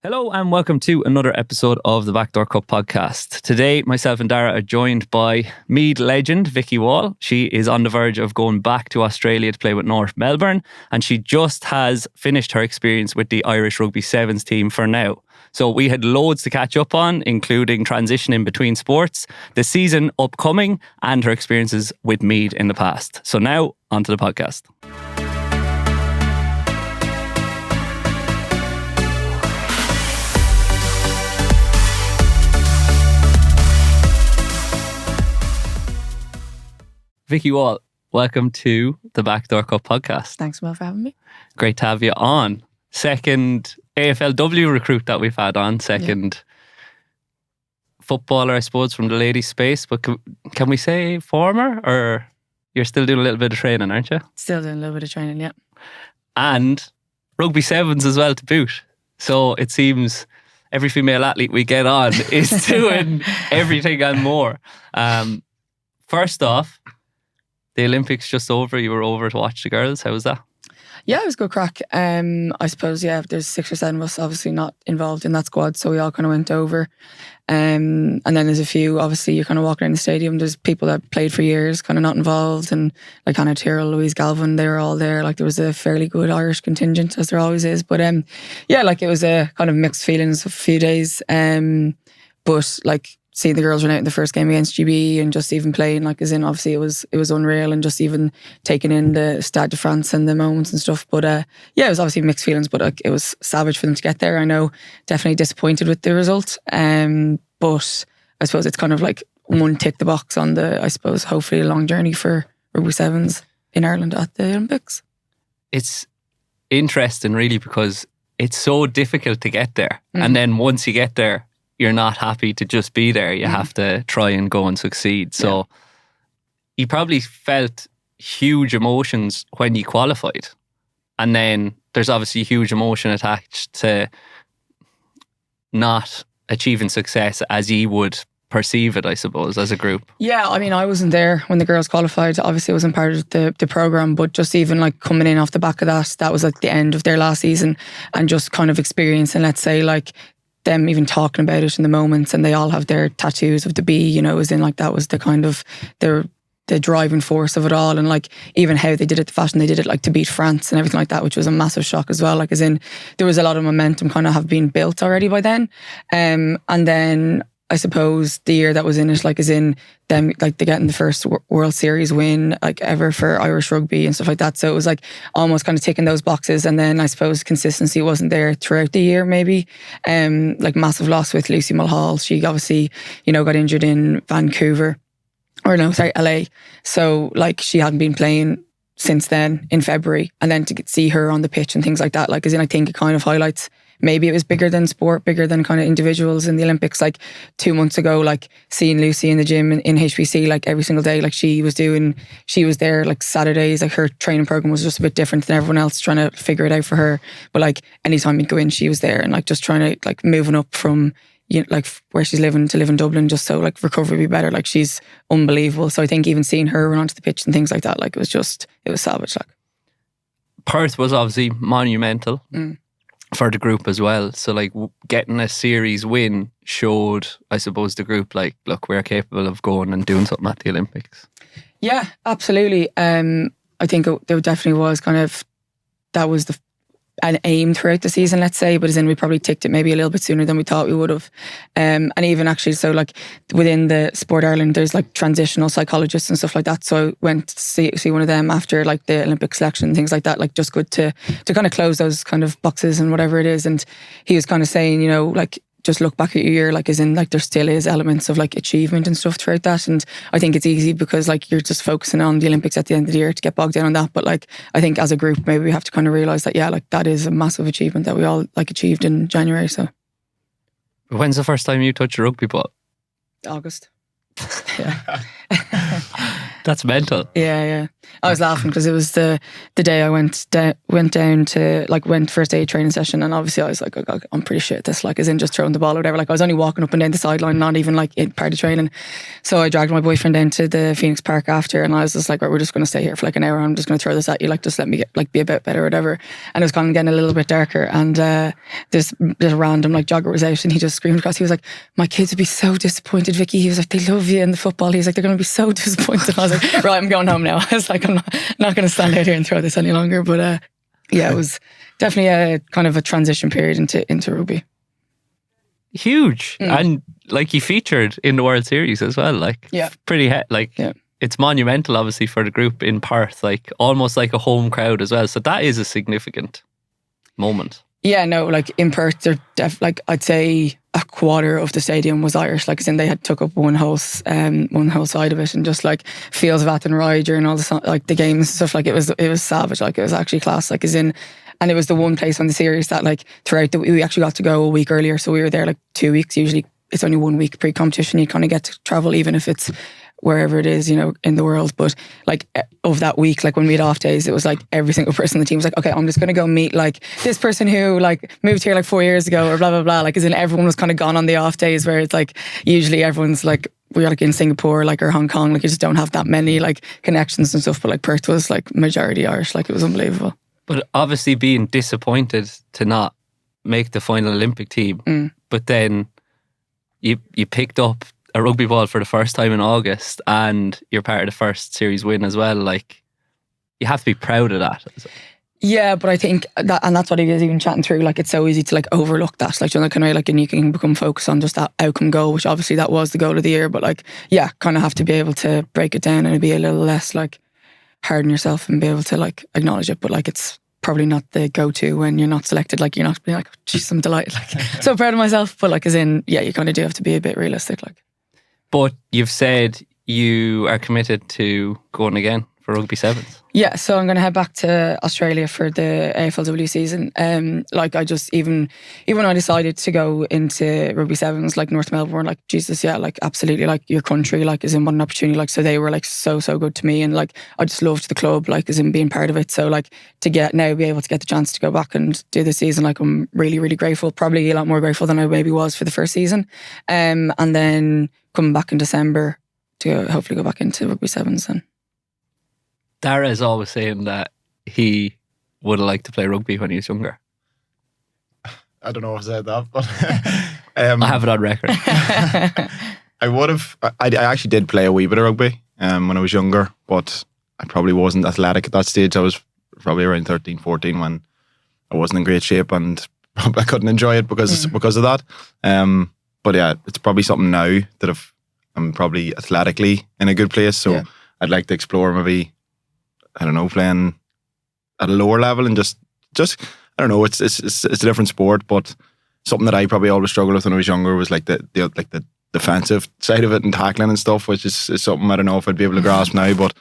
Hello and welcome to another episode of the Backdoor Cup podcast. Today, myself and Dara are joined by Meath legend Vikki Wall. She is on the verge of going back to Australia to play with North Melbourne, and she just has finished her experience with the Irish Rugby Sevens team for now. So we had loads to catch up on, including transitioning between sports, the season upcoming, and her experiences with Meath in the past. So now, onto the podcast. Vikki Wall, welcome to the Backdoor Cup podcast. Thanks, Will, for having me. Great to have you on. Second AFLW recruit that we've had on. Second footballer, I suppose, from the ladies' space. But can we say former? Or you're still doing a little bit of training, aren't you? Still doing a little bit of training, yeah. And Rugby Sevens as well to boot. So it seems every female athlete we get on is doing everything and more. First off, the Olympics just over. You were over to watch the girls. How was that? Yeah, it was good crack. I suppose, there's 6 or 7 of us obviously not involved in that squad, so we all kind of went over. And then there's a few, obviously, you're kind of walking around the stadium, there's people that played for years, kind of not involved, and like Hannah Tyrrell, Louise Galvin, they were all there. Like there was a fairly good Irish contingent, as there always is. But like it was a kind of mixed feelings of a few days. But like, seeing the girls run out in the first game against GB and just even playing, like, as in, obviously it was unreal, and just even taking in the Stade de France and the moments and stuff. But it was obviously mixed feelings, but like, it was savage for them to get there. I know, definitely disappointed with the result. But I suppose it's kind of like one tick the box on the, I suppose, hopefully a long journey for Rugby Sevens in Ireland at the Olympics. It's interesting, really, because it's so difficult to get there. And then once you get there, you're not happy to just be there. You have to try and go and succeed. So you probably felt huge emotions when you qualified. And then there's obviously huge emotion attached to not achieving success as you would perceive it, I suppose, as a group. Yeah, I mean, I wasn't there when the girls qualified. Obviously, I wasn't part of the programme, but just even like coming in off the back of that was like the end of their last season, and just kind of experiencing, let's say, like, them even talking about it in the moments, and they all have their tattoos of the bee, as in, like, that was the kind of the driving force of it all. And like, even how they did it, the fashion they did it, like, to beat France and everything like that, which was a massive shock as well. Like, as in, there was a lot of momentum kind of have been built already by then. And then I suppose the year that was in it, like, as in them, like, they getting the first World Series win, like, ever for Irish rugby and stuff like that. So it was like almost kind of ticking those boxes. And then I suppose consistency wasn't there throughout the year, maybe. Like, massive loss with Lucy Mulhall. She obviously, got injured in LA. So like, she hadn't been playing since then in February. And then to see her on the pitch and things like that, like, as in, I think it kind of highlights, maybe it was bigger than sport, bigger than kind of individuals in the Olympics. Like 2 months ago, like, seeing Lucy in the gym in HBC, like, every single day, like, she was there like Saturdays, like, her training program was just a bit different than everyone else, trying to figure it out for her. But like, anytime we'd go in, she was there, and like, just trying to, like, moving up from, like, where she's living to live in Dublin, just so, like, recovery be better. Like, she's unbelievable. So I think even seeing her run onto the pitch and things like that, like, it was savage. Like, Perth was obviously monumental for the group as well. So like, getting a series win showed, I suppose, the group, like, look, we're capable of going and doing something at the Olympics. Yeah, absolutely. I think there definitely was kind of, that was an aim throughout the season, let's say, but as in, we probably ticked it maybe a little bit sooner than we thought we would have. And even actually, so like, within the Sport Ireland, there's like transitional psychologists and stuff like that. So I went to see one of them after, like, the Olympic selection and things like that, like, just good to kind of close those kind of boxes and whatever it is. And he was kind of saying, like, just look back at your year, like, as in, like, there still is elements of, like, achievement and stuff throughout that. And I think it's easy because, like, you're just focusing on the Olympics at the end of the year to get bogged down on that. But like, I think as a group, maybe we have to kind of realise that, like, that is a massive achievement that we all, like, achieved in January. So, when's the first time you touched a rugby ball? August. Yeah. That's mental. Yeah. I was laughing because it was the day I went down to went first aid training session, and obviously I was like, oh God, I'm pretty shit at this, like as in just throwing the ball or whatever. Like I was only walking up and down the sideline, not even like in part of training. So I dragged my boyfriend down to the Phoenix Park after, and I was just like, right, we're just going to stay here for like an hour. I'm just going to throw this at you, like just let me be a bit better or whatever. And it was kind of getting a little bit darker, and this random like jogger was out, and he just screamed across. He was like, my kids would be so disappointed, Vicky. He was like, they love you in the football. He was like, they're going to be so disappointed. I was like, right, I'm going home now. I was like, I'm not going to stand out here and throw this any longer. But yeah, it was definitely a kind of a transition period into rugby. Huge. And like you featured in the World Series as well. Like it's monumental obviously for the group in Perth, like almost like a home crowd as well. So that is a significant moment. Yeah, no, like in Perth, they're I'd say a quarter of the stadium was Irish. Like, as in they had took up one whole side of it, and just like fields of Athenry during all the like the games and stuff. Like it was savage. Like it was actually class. Like as in, and it was the one place on the series that like throughout we actually got to go a week earlier. So we were there like 2 weeks. Usually it's only 1 week pre-competition. You kind of get to travel, even if it's wherever it is, in the world. But like of that week, like when we had off days, it was like every single person on the team was like, okay, I'm just going to go meet like this person who like moved here like 4 years ago or blah, blah, blah. Like as in everyone was kind of gone on the off days, where it's like usually everyone's like, we're like in Singapore like or Hong Kong, like you just don't have that many like connections and stuff. But like Perth was like majority Irish. Like it was unbelievable. But obviously being disappointed to not make the final Olympic team, but then you picked up a rugby ball for the first time in August, and you're part of the first series win as well. Like, you have to be proud of that. Yeah, but I think that, and that's what he was even chatting through. Like, it's so easy to like overlook that. Like, kind of like, and you can become focused on just that outcome goal, which obviously that was the goal of the year. But like, yeah, kind of have to be able to break it down and be a little less like hard on yourself and be able to like acknowledge it. But like, it's probably not the go-to when you're not selected. Like, you're not being like, geez, I'm delighted. Like, so proud of myself. But like, as in, yeah, you kind of do have to be a bit realistic. Like. But you've said you are committed to going again for Rugby Sevens. Yeah, so I'm going to head back to Australia for the AFLW season. Like I just, even when I decided to go into Rugby Sevens, like North Melbourne, like Jesus, yeah, like absolutely, like your country, like is in what an opportunity. Like, so they were like so good to me, and like I just loved the club, like as in being part of it. So like to be able to get the chance to go back and do the season, like I'm really, really grateful. Probably a lot more grateful than I maybe was for the first season. And then coming back in December to hopefully go back into Rugby Sevens then. Dara is always saying that he would have liked to play rugby when he was younger. I don't know if I said that, but I have it on record. I would have. I actually did play a wee bit of rugby when I was younger, but I probably wasn't athletic at that stage. I was probably around 13, 14 when I wasn't in great shape, and I couldn't enjoy it because of that. But yeah, it's probably something now that I'm probably athletically in a good place, so I'd like to explore maybe, I don't know, playing at a lower level and just I don't know, it's a different sport, but something that I probably always struggled with when I was younger was like the defensive side of it and tackling and stuff, which is something I don't know if I'd be able to grasp now, but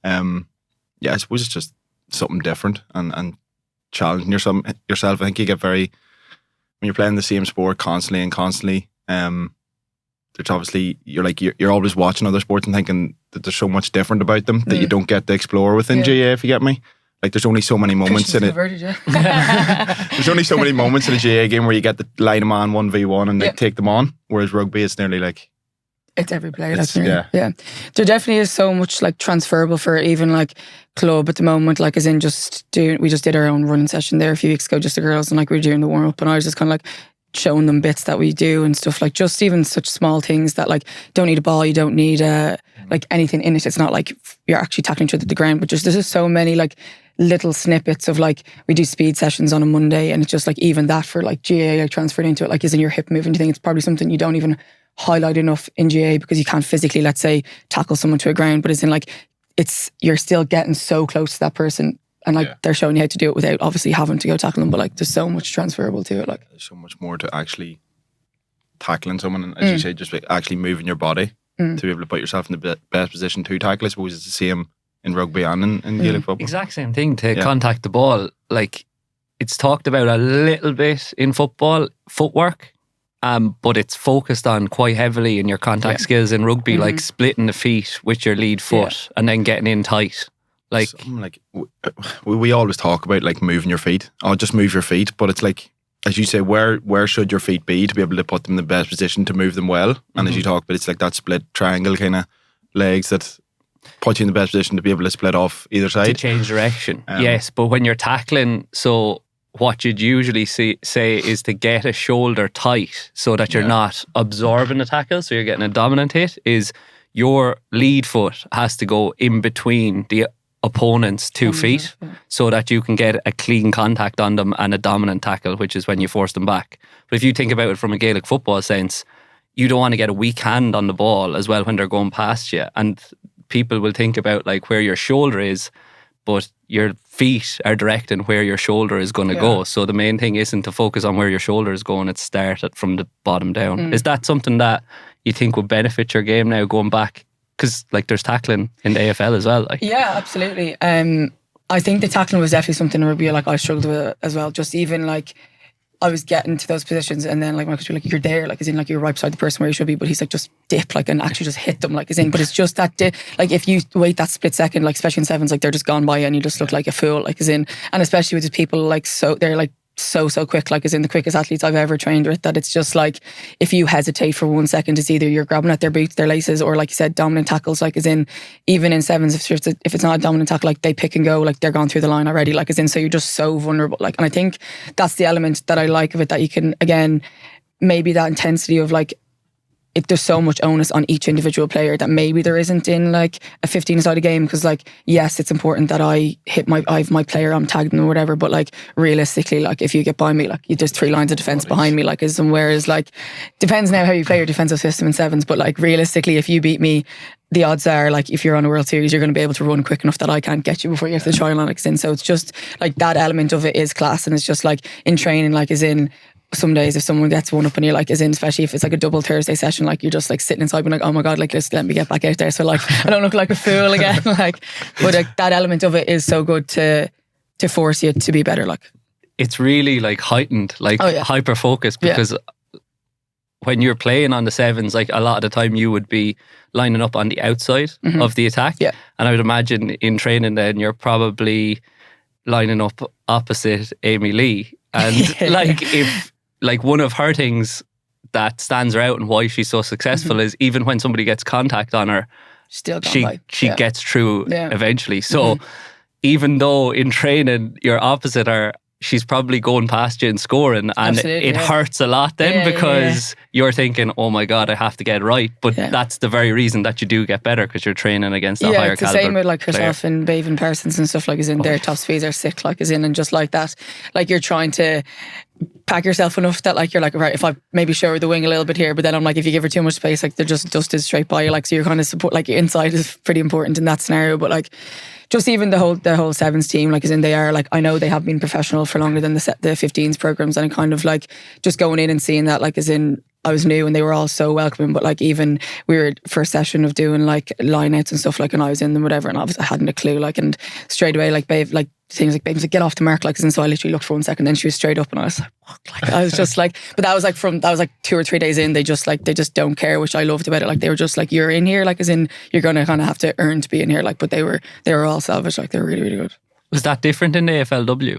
yeah, I suppose it's just something different and challenging yourself. I think you get very, when you're playing the same sport constantly, there's obviously, you're always watching other sports and thinking that there's so much different about them that you don't get to explore within GAA, if you get me. Like, there's only so many moments in it. There's only so many moments in a GAA game where you get the line of man 1v1 and they take them on, whereas rugby, it's nearly like, it's every player. Yeah. There definitely is so much like transferable for even like club at the moment, like as in we just did our own running session there a few weeks ago, just the girls, and like we were doing the warm up, and I was just kind of like showing them bits that we do and stuff, like just even such small things that like don't need a ball, you don't need like anything in it. It's not like you're actually tackling each other to the ground, but just there's just so many like little snippets of like, we do speed sessions on a Monday, and it's just like even that for like GAA, like transferred into it, like isn't your hip moving thing. It's probably something you don't even highlight enough in GAA because you can't physically, let's say, tackle someone to a ground, but it's in like, you're still getting so close to that person, and like they're showing you how to do it without obviously having to go tackle them, but like there's so much transferable to it. Like there's so much more to actually tackling someone, and as you say, just like actually moving your body to be able to put yourself in the best position to tackle. I suppose it's the same in rugby and in Gaelic football. Exact same thing to contact the ball. Like, it's talked about a little bit in football, footwork, but it's focused on quite heavily in your contact skills in rugby, like splitting the feet with your lead foot and then getting in tight. Like, something like we always talk about like moving your feet. Oh, just move your feet. But it's like, as you say, where should your feet be to be able to put them in the best position to move them well? And as you talk about, it's like that split triangle kind of legs that put you in the best position to be able to split off either side. To change direction. Yes, but when you're tackling, so what you'd usually say is to get a shoulder tight so that you're not absorbing the tackle, so you're getting a dominant hit, is your lead foot has to go in between the opponent's 2 feet so that you can get a clean contact on them and a dominant tackle, which is when you force them back. But if you think about it from a Gaelic football sense, you don't want to get a weak hand on the ball as well when they're going past you. And people will think about like where your shoulder is, but your feet are directing where your shoulder is going to go. So the main thing isn't to focus on where your shoulder is going, it's start it from the bottom down. Is that something that you think would benefit your game now going back? Because like there's tackling in the AFL as well. Like. Yeah, absolutely. I think the tackling was definitely something in rugby like I struggled with as well. Just even like I was getting to those positions and then like my coach was like, you're there, like as in like you're right beside the person where you should be, but he's like just dip like and actually just hit them like as in, but it's just that like if you wait that split second, like especially in sevens, like they're just gone by you and you just look like a fool, like as in, and especially with the people like so they're like so quick, like as in the quickest athletes I've ever trained with, that it's just like if you hesitate for 1 second, it's either you're grabbing at their boots, their laces, or like you said, dominant tackles, like as in even in sevens, if it's not a dominant tackle, like they pick and go, like they're gone through the line already, like as in, so you're just so vulnerable, like, and I think that's the element that I like of it, that you can, again, maybe that intensity of like, if there's so much onus on each individual player that maybe there isn't in like a 15-sided game, because like yes, it's important that I have my player, I'm tagged them or whatever, but like realistically, like if you get by me, like there's 3 lines of defence behind me, like whereas like depends now how you play your defensive system in sevens, but like realistically if you beat me, the odds are like if you're on a World Series you're going to be able to run quick enough that I can't get you before you get to the try line, like, so it's just like that element of it is class, and it's just like in training, like as in some days if someone gets one up and you're like, as in, especially if it's like a double Thursday session, like you're just like sitting inside being like, oh my God, like just let me get back out there so like I don't look like a fool again. Like, but like that element of it is so good to force you to be better. Like it's really like heightened, like hyper focused, because when you're playing on the sevens, like a lot of the time you would be lining up on the outside of the attack. Yeah. And I would imagine in training then you're probably lining up opposite Amy Lee. And like if like one of her things that stands her out and why she's so successful is even when somebody gets contact on her, she gets through eventually. So even though in training you're opposite her, she's probably going past you and scoring, and it hurts a lot then because you're thinking, oh my God, I have to get it right. But that's the very reason that you do get better, because you're training against a higher caliber. Yeah, it's the same with like herself and Baven Parsons and stuff, like as in their top speeds are sick, like as in, and just like that, like you're trying to pack yourself enough that like you're like, right, if I maybe show her the wing a little bit here, but then I'm like, if you give her too much space, like they're just dusted straight by you, like, so you're kind of support, like your inside is pretty important in that scenario. But like just even the whole sevens team, like as in they are like, I know they have been professional for longer than the 15s programs, and kind of like just going in and seeing that, like as in I was new and they were all so welcoming, but like even we were first session of doing like line outs and stuff, like, and I was in them whatever, and I hadn't a clue, like, and straight away like Babe, like things like Babe's like, get off the mark, like, and so I literally looked for 1 second, then she was straight up and I was like, what? Like I was just like, but that was like 2 or 3 days in, they just don't care, which I loved about it. Like they were just like, you're in here, like as in you're gonna kind of have to earn to be in here, like, but they were all savage, like they were really, really good. Was that different in the AFLW?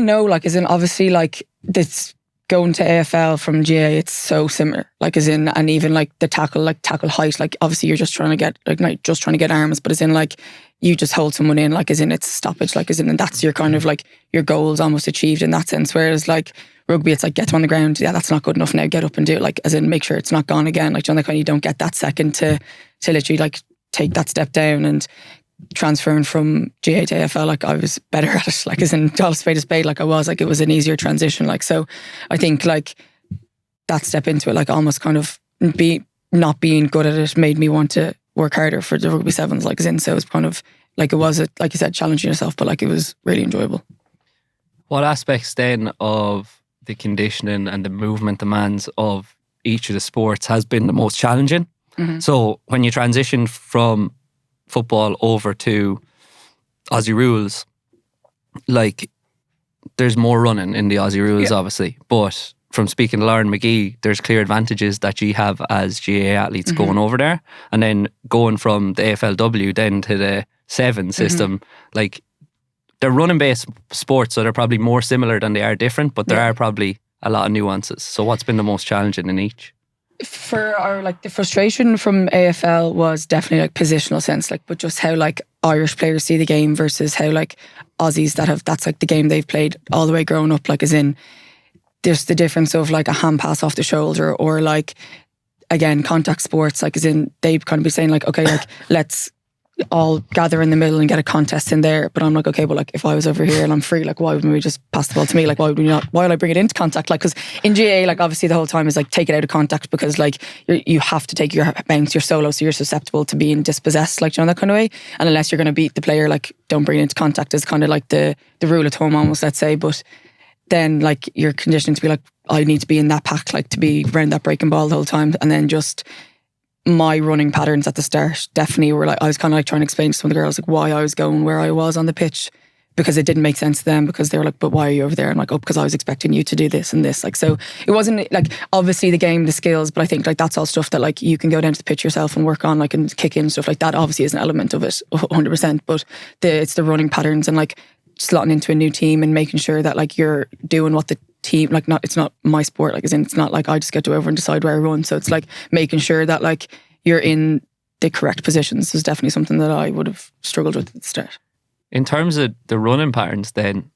No, like as in obviously like this going to AFL from GAA, it's so similar, like as in, and even like the tackle height, like obviously you're just trying to get like not just trying to get arms, but as in like you just hold someone in, like as in it's stoppage, like as in, and that's your kind of like your goals almost achieved in that sense. Whereas like rugby, it's like get them on the ground, that's not good enough, now get up and do it, like as in make sure it's not gone again, like you don't get that second to literally like take that step down. And transferring from GAA to AFL, like I was better at it, like as in all spade to spade, like I was, like it was an easier transition, like, so I think like that step into it, like almost kind of not being good at it made me want to work harder for the rugby sevens, like as in, so it was kind of like, it was like you said, challenging yourself, but like it was really enjoyable. What aspects then of the conditioning and the movement demands of each of the sports has been the most challenging? So when you transition from football over to Aussie rules, like there's more running in the Aussie rules obviously, but from speaking to Lauren McGee, there's clear advantages that you have as GAA athletes going over there, and then going from the AFLW then to the 7 system. Like, they're running based sports, so they're probably more similar than they are different, but there are probably a lot of nuances. So what's been the most challenging in each? For our, like, the frustration from AFL was definitely like positional sense, like, but just how like Irish players see the game versus how like Aussies that's like the game they've played all the way growing up, like, as in there's the difference of like a hand pass off the shoulder, or like, again, contact sports, like, as in they'd kind of be saying like, okay, like, let's all gather in the middle and get a contest in there. But I'm like, okay, but like, if I was over here and I'm free, like, why wouldn't we just pass the ball to me? Like, why would I bring it into contact? Like, because in GAA, like, obviously the whole time is like, take it out of contact, because like you have to take your bounce, your solo, so you're susceptible to being dispossessed, like, you know, that kind of way. And unless you're going to beat the player, like, don't bring it into contact is kind of like the rule of thumb almost, let's say. But then like you're conditioned to be like, I need to be in that pack, like, to be around that breaking ball the whole time. And then just my running patterns at the start definitely were like, I was kind of like trying to explain to some of the girls like why I was going where I was on the pitch, because it didn't make sense to them, because they were like, but why are you over there? I'm like, oh, because I was expecting you to do this and this. Like, so it wasn't like, obviously the game, the skills, but I think like that's all stuff that like you can go down to the pitch yourself and work on, like, and kick in stuff like that obviously is an element of it 100%, but it's the running patterns and like slotting into a new team and making sure that like you're doing what the team, like, it's not my sport, like, as in it's not like I just get to go over and decide where I run. So it's like making sure that like you're in the correct positions is definitely something that I would have struggled with at the start. In terms of the running patterns then,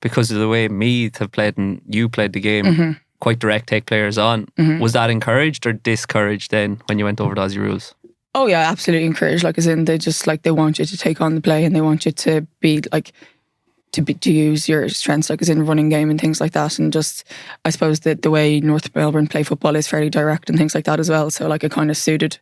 because of the way Meath have played and you played the game, quite direct, take players on, was that encouraged or discouraged then when you went over to Aussie rules? Oh yeah, absolutely encouraged. Like, as in they just like, they want you to take on the play and they want you to be like, to use your strengths, like, as in running game and things like that. And just, I suppose that the way North Melbourne play football is fairly direct and things like that as well. So like it kind of suited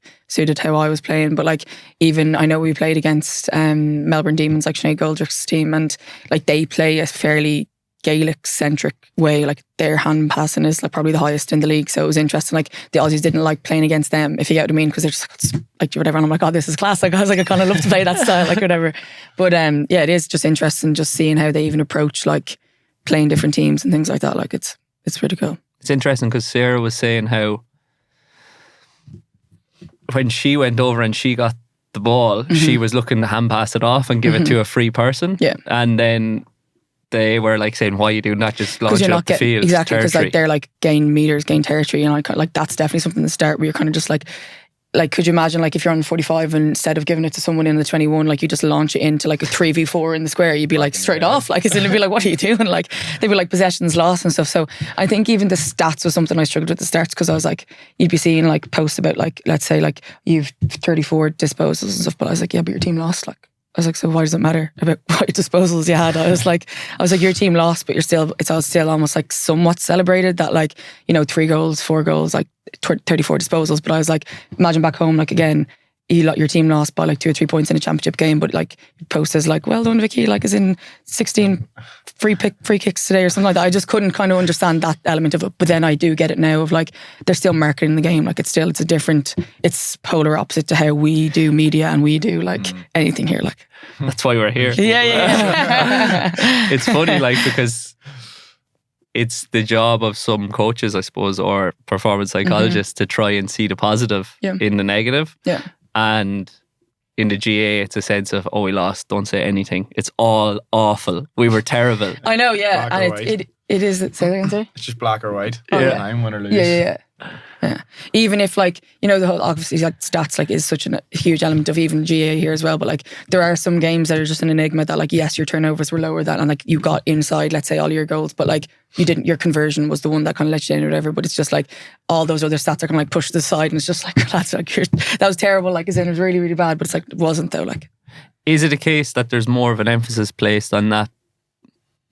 how I was playing. But like, even I know we played against Melbourne Demons, like Sinead Goldrick's team, and like they play a fairly Gaelic centric way. Like their hand passing is like probably the highest in the league. So it was interesting. Like the Aussies didn't like playing against them, if you get what I mean, because they're just like whatever. And I'm like, oh, this is class. Like I was like, I kind of love to play that style, like whatever. But yeah, it is just interesting just seeing how they even approach like playing different teams and things like that. Like it's pretty cool. It's interesting because Sarah was saying how when she went over and she got the ball, she was looking to hand pass it off and give it to a free person. Yeah. And then they were like saying, why are you doing that? Just launch it up the field. Exactly, because like they're like gain meters, gain territory, and like that's definitely something to start where you're kind of just like, could you imagine like if you're on 45 and instead of giving it to someone in the 21, like you just launch it into like a 3v4 in the square, you'd be like straight off, like it'd be like, what are you doing? Like they'd be like possessions lost and stuff. So I think even the stats was something I struggled with at the start, because I was like, you'd be seeing like posts about like, let's say like you've 34 disposals and stuff, but I was like, yeah, but your team lost. Like I was like, so why does it matter about what disposals you had? I was like, your team lost, but it's still almost like somewhat celebrated that, like, you know, 3 goals, 4 goals, like 34 disposals. But I was like, imagine back home, like, again, your team lost by like 2 or 3 points in a championship game, but like post as like, well done, Vicky, like, as in 16 free kicks today or something like that. I just couldn't kind of understand that element of it. But then I do get it now of like, they're still marketing the game. Like it's polar opposite to how we do media and we do like anything here. Like that's why we're here. Yeah. It's funny, like, because it's the job of some coaches, I suppose, or performance psychologists to try and see the positive in the negative. Yeah. And in the GAA, it's a sense of, oh, we lost, don't say anything. It's all awful. We were terrible. I know, yeah. Black or And it is, say that again, sorry? It's just black or white. Yeah. Win or lose. Yeah. Even if, like, you know, the whole, obviously, like, stats, like, is such a huge element of even GAA here as well, but like there are some games that are just an enigma that, like, yes, your turnovers were lower than, and like you got inside, let's say, all your goals, but like you didn't, your conversion was the one that kind of let you in or whatever. But it's just like all those other stats are kind of like pushed to the side, and it's just like, that's like, that was terrible, like, as in it was really, really bad, but it's like, it wasn't though. Like, is it a case that there's more of an emphasis placed on that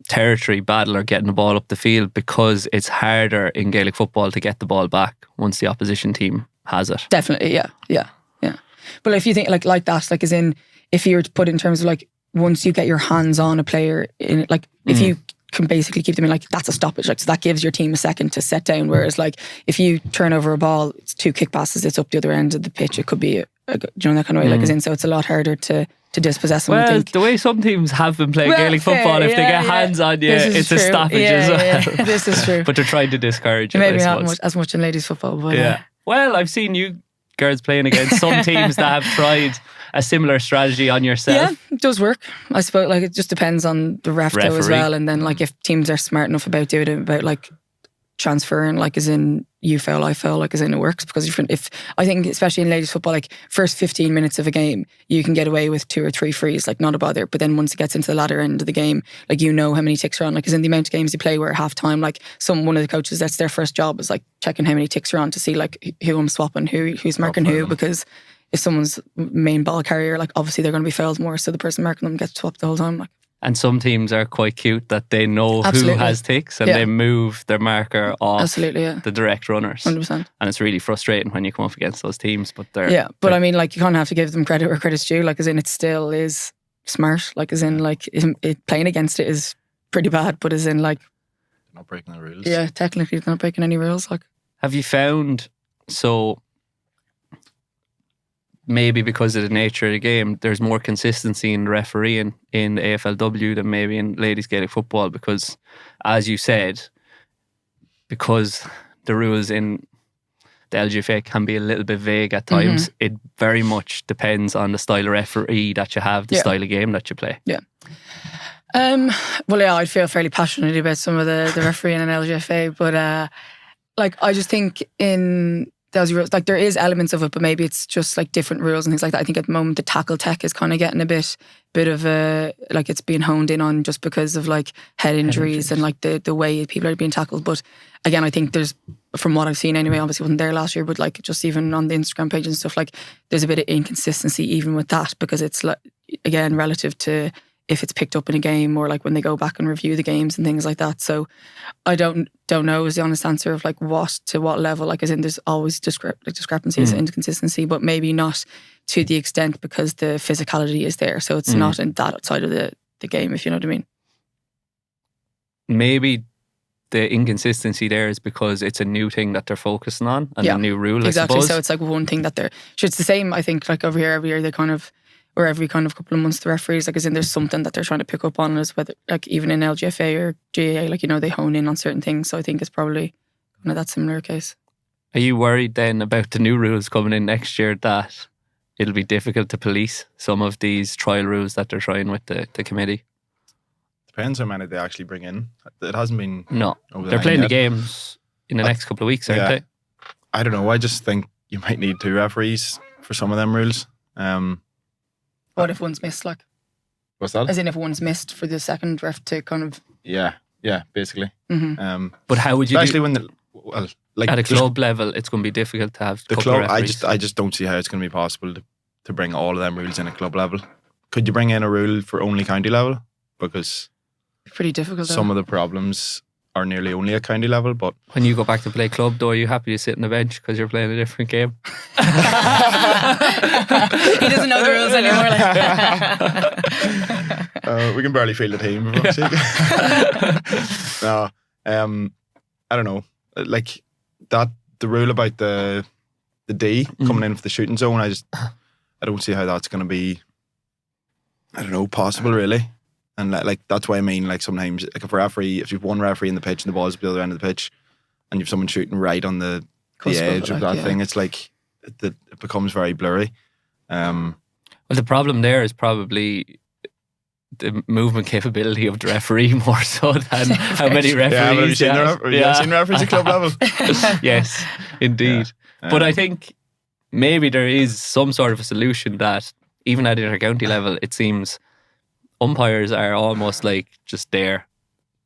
territory battle or getting the ball up the field because it's harder in Gaelic football to get the ball back once the opposition team has it? Definitely, yeah. But if you think like that, like, as in, if you were to put it in terms of like, once you get your hands on a player in it, like if you can basically keep them in, like, that's a stoppage, like, so that gives your team a second to set down. Whereas like if you turn over a ball, it's 2 kick passes, it's up the other end of the pitch, it could be that kind of way. Like, as in, so it's a lot harder to dispossess them. I Well, think. the way some teams have been playing Gaelic football, if they get hands on you, it's a stoppage as well. This is true. But they're trying to discourage it. Maybe not as much in ladies football, but Well, I've seen you girls playing against some teams that have tried a similar strategy on yourself. Yeah, it does work. I suppose like it just depends on the referee as well, and then like if teams are smart enough about doing it, about like transferring, like as in you foul, I foul, like as in it works. Because if I think especially in ladies football, like first 15 minutes of a game, you can get away with 2 or 3 frees, like not a bother. But then once it gets into the latter end of the game, like you know how many ticks are on. Like as in the amount of games you play where at half time, like one of the coaches, that's their first job is like checking how many ticks are on to see like who I'm swapping, who's marking who, because if someone's main ball carrier, like obviously they're going to be fouled more, so the person marking them gets swapped the whole time. Like. And some teams are quite cute that they know who has ticks and they move their marker off the direct runners. 100%. And it's really frustrating when you come up against those teams. But I mean, like you kind of have to give them credit where credit's due. Like as in, it still is smart. Like as in, like playing against it is pretty bad. But as in, like not breaking the rules. Yeah, technically, it's not breaking any rules. Like, have you found maybe because of the nature of the game, there's more consistency in refereeing in the AFLW than maybe in ladies Gaelic football? Because, as you said, because the rules in the LGFA can be a little bit vague at times, it very much depends on the style of referee that you have, the style of game that you play. Yeah. I feel fairly passionate about some of the refereeing in LGFA, but like I just think in those rules, like there is elements of it, but maybe it's just like different rules and things like that. I think at the moment the tackle tech is kind of getting a bit of a, like it's being honed in on just because of like head injuries and like the way people are being tackled. But again, I think there's, from what I've seen anyway, obviously wasn't there last year, but like just even on the Instagram page and stuff, like there's a bit of inconsistency even with that, because it's like, again, relative to if it's picked up in a game or like when they go back and review the games and things like that. So I don't know is the honest answer of like what level, like as in there's always discrepancies and inconsistency, but maybe not to the extent because the physicality is there. So it's not in that outside of the game, if you know what I mean. Maybe the inconsistency there is because it's a new thing that they're focusing on and a new rule, exactly. I suppose. So it's like one thing that it's the same, I think, like over here every year they kind of, or every kind of couple of months the referees, like as in there's something that they're trying to pick up on, as whether like even in LGFA or GAA, like, you know, they hone in on certain things. So I think it's probably kind of that similar case. Are you worried then about the new rules coming in next year that it'll be difficult to police some of these trial rules that they're trying with the committee? Depends how many they actually bring in. It hasn't been... No, they're playing the games in the next couple of weeks, aren't they? I don't know. I just think you might need 2 referees for some of them rules. What if one's missed, like? What's that? As in if one's missed for the second ref to kind of... Yeah, basically. But how would you especially when at a club level, it's going to be difficult to have the club. I just don't see how it's going to be possible to bring all of them rules in at club level. Could you bring in a rule for only county level? Because it's pretty difficult. Some of the problems are nearly only at county level, but when you go back to play club, though, are you happy to sit on the bench because you're playing a different game? He doesn't know the rules anymore. We can barely feel the team. No, I don't know. Like that, the rule about the D coming in for the shooting zone, I don't see how that's going to be. I don't know, possible really. And like that's why I mean, like sometimes, like if you've one referee in the pitch and the ball's at the other end of the pitch, and you've someone shooting right on the edge of that thing, it's like it becomes very blurry. Well, the problem there is probably the movement capability of the referee more so than how many referees. Have you seen referees at club level? Yes, indeed. Yeah. But I think maybe there is some sort of a solution that even at inter-county level, it seems umpires are almost like just there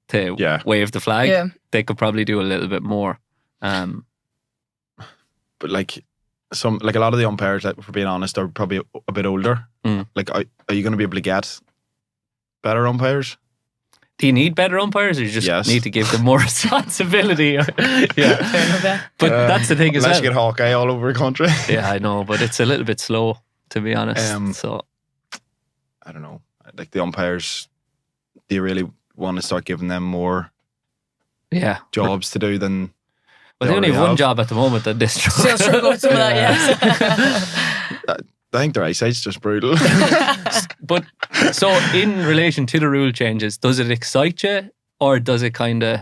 to wave the flag. Yeah. They could probably do a little bit more. But like a lot of the umpires, like, for being honest, are probably a bit older. Like, are you going to be able to get better umpires? Do you need better umpires, or you just need to give them more responsibility? But that's the thing as well. Unless you get Hawkeye all over the country. Yeah, I know, but it's a little bit slow, to be honest. So I don't know. Like the umpires, do you really want to start giving them more jobs to do than... Well, they only have one job at the moment at this job. Still struggle with some of that, yes. I think their eyesight's just brutal. But so in relation to the rule changes, does it excite you or does it kind of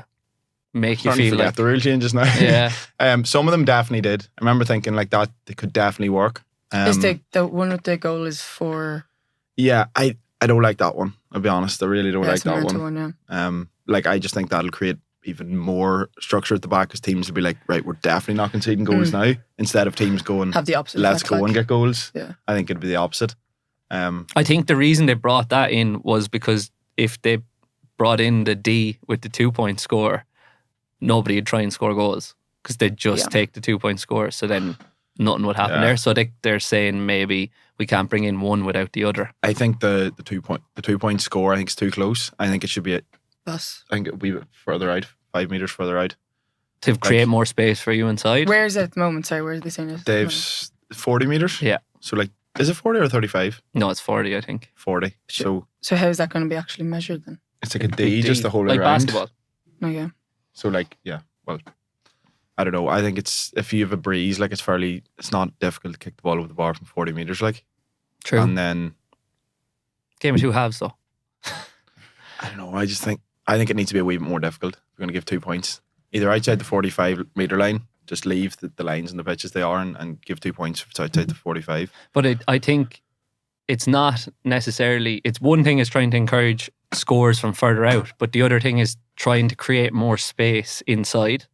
make you feel like the rule changes now? Yeah. Some of them definitely did. I remember thinking like that they could definitely work. Is the one with the goal is for? Yeah, I don't like that one. I'll be honest. I really don't like that one. Yeah. Like I just think that'll create even more structure at the back because teams will be like, right, we're definitely not conceding goals now. Instead of teams going, have the opposite. Let's go and get goals. Yeah. I think it'd be the opposite. I think the reason they brought that in was because if they brought in the D with the 2-point score, nobody would try and score goals because they'd just take the 2-point score. So then nothing would happen there. So they're saying maybe we can't bring in one without the other. I think the 2-point score I think is too close. I think it should be I think it'll be a bit further out, 5 meters further out. To create more space for you inside. Where is it at the moment? Sorry, where are they saying it? Dave's 40 meters. Yeah. So like, is it 40 or 35? No, it's 40, I think. 40. So how is that going to be actually measured then? It's like a D, just the whole like around. Basketball. Oh yeah. So like, well, I don't know. I think it's, if you have a breeze, like it's not difficult to kick the ball over the bar from 40 meters, like. True. And then game of two halves though. I don't know. I think it needs to be a wee bit more difficult. We're going to give 2 points. Either outside the 45 metre line, just leave the lines and the pitches they are and give 2 points if it's outside the 45. But I think it's not necessarily, it's one thing is trying to encourage scores from further out, but the other thing is trying to create more space inside.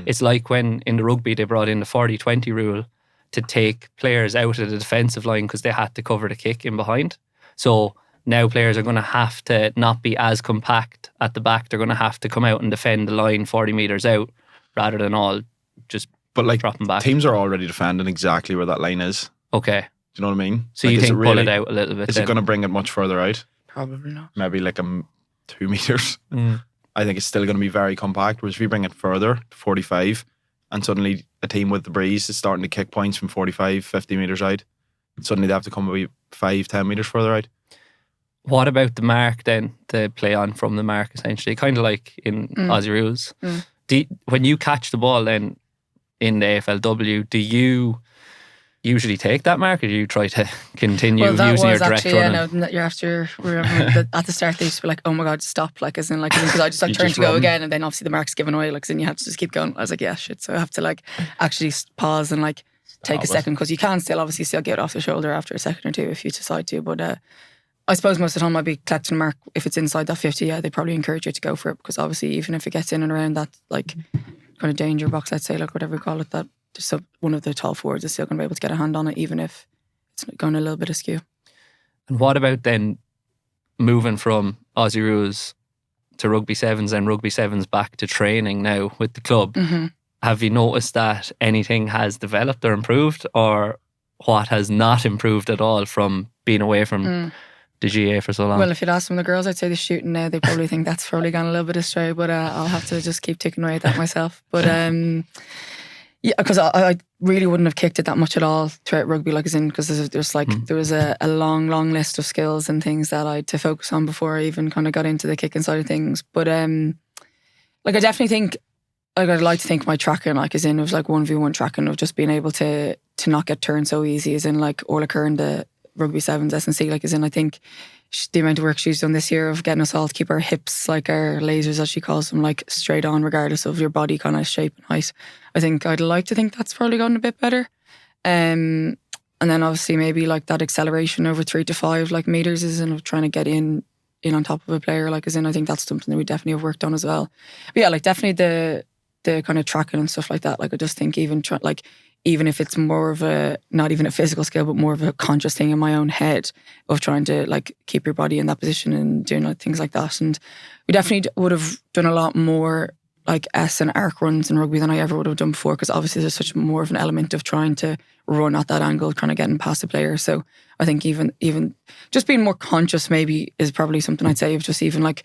It's like when in the rugby they brought in the 40-20 rule to take players out of the defensive line because they had to cover the kick in behind. So now players are going to have to not be as compact at the back. They're going to have to come out and defend the line 40 metres out rather than all just dropping back. Teams are already defending exactly where that line is. Okay. Do you know what I mean? So you think pull it out a little bit? Is it going to bring it much further out? Probably not. Maybe like 2 meters. I think it's still going to be very compact. Whereas if you bring it further to 45 and suddenly a team with the breeze is starting to kick points from 45, 50 metres out, suddenly they have to come maybe 5-10 metres further out. What about the mark then, to play on from the mark essentially? Kind of like in Aussie rules. When you catch the ball then in the AFLW, do you usually take that mark or do you try to continue using your direct running? You're after, at the start they used to be like, oh my God, stop, like as in like, because I just like turned to go again and then obviously the mark's given away, like so then you have to just keep going. I was like, yeah, shit. So I have to like actually pause and like take a second because you can still obviously get it off the shoulder after a second or two if you decide to, but I suppose most of the time I'd be collecting a mark if it's inside that 50. They probably encourage you to go for it because obviously even if it gets in and around that like kind of danger box, let's say, like whatever we call it, that just one of the tall forwards is still going to be able to get a hand on it even if it's going a little bit askew. And what about then moving from Aussie rules to rugby sevens and rugby sevens back to training now with the club? Have you noticed that anything has developed or improved, or what has not improved at all from being away from the GAA for so long? Well, if you'd ask some of the girls, I'd say the shooting now, they probably think that's probably gone a little bit astray, but I'll have to just keep ticking away at that myself. But yeah, because I really wouldn't have kicked it that much at all throughout rugby, like as in, because there's like there was a long list of skills and things that I had to focus on before I even kind of got into the kicking side of things. But like I definitely think, like I'd like to think my tracking, like as in it was like 1v1 tracking of just being able to not get turned so easy, as in like Orla Kerr in the rugby sevens S&C, like as in I think the amount of work she's done this year of getting us all to keep our hips, like our lasers as she calls them, like straight on regardless of your body kind of shape and height. I think I'd like to think that's probably gotten a bit better. And then obviously maybe like that acceleration over 3 to 5 like meters is in of trying to get in on top of a player, like as in I think that's something that we definitely have worked on as well. But yeah, like definitely the kind of tracking and stuff like that, like I just think even if it's more of a, not even a physical skill, but more of a conscious thing in my own head of trying to like keep your body in that position and doing like things like that. And we definitely would have done a lot more like S and arc runs in rugby than I ever would have done before, because obviously there's such more of an element of trying to run at that angle, kind of getting past the player. So I think even just being more conscious maybe is probably something I'd say, of just even like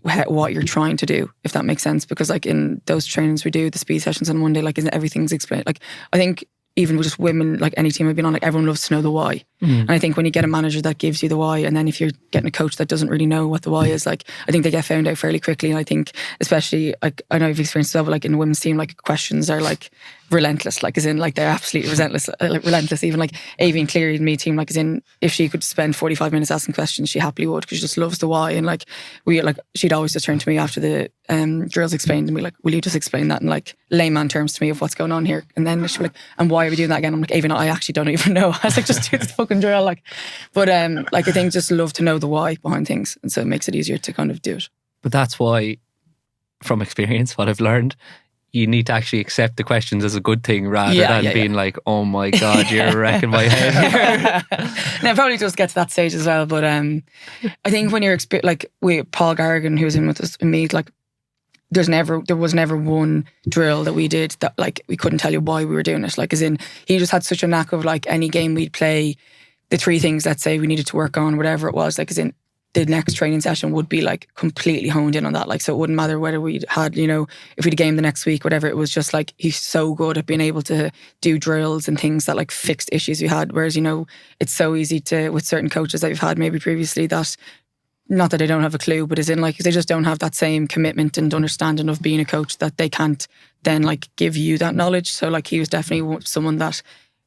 what you're trying to do, if that makes sense. Because like in those trainings we do, the speed sessions on Monday, like isn't everything's explained. Like I think even with just women, like any team I've been on, like everyone loves to know the why. And I think when you get a manager that gives you the why, and then if you're getting a coach that doesn't really know what the why is, like I think they get found out fairly quickly. And I think especially like I know you've experienced as well, but like in the women's team, like questions are like relentless, like as in like they're absolutely relentless. Even like Avian Cleary and me team, like as in if she could spend 45 minutes asking questions, she happily would, because she just loves the why. And like she'd always just turn to me after the drills explained and be like, will you just explain that in like layman terms to me of what's going on here? And then she'd be like, and why are we doing that again? I'm like, Avian, I actually don't even know. I was like, just do the fucking drill. Like, but like I think just love to know the why behind things, and so it makes it easier to kind of do it. But that's why, from experience, what I've learned, you need to actually accept the questions as a good thing rather than being like, oh my God, you're wrecking my head here. Now, it probably does get to that stage as well, but I think when you're like with Paul Garrigan, who was in with us in Meath, like there was never one drill that we did that like we couldn't tell you why we were doing it. Like as in, he just had such a knack of like any game we'd play, the 3 things, let's say, we needed to work on, whatever it was, like as in the next training session would be like completely honed in on that. Like, so it wouldn't matter whether we had, you know, if we had a game the next week, whatever, it was just like, he's so good at being able to do drills and things that like fixed issues we had. Whereas, you know, it's so easy to, with certain coaches that we've had maybe previously, that not that they don't have a clue, but as in like, they just don't have that same commitment and understanding of being a coach, that they can't then like give you that knowledge. So like, he was definitely someone that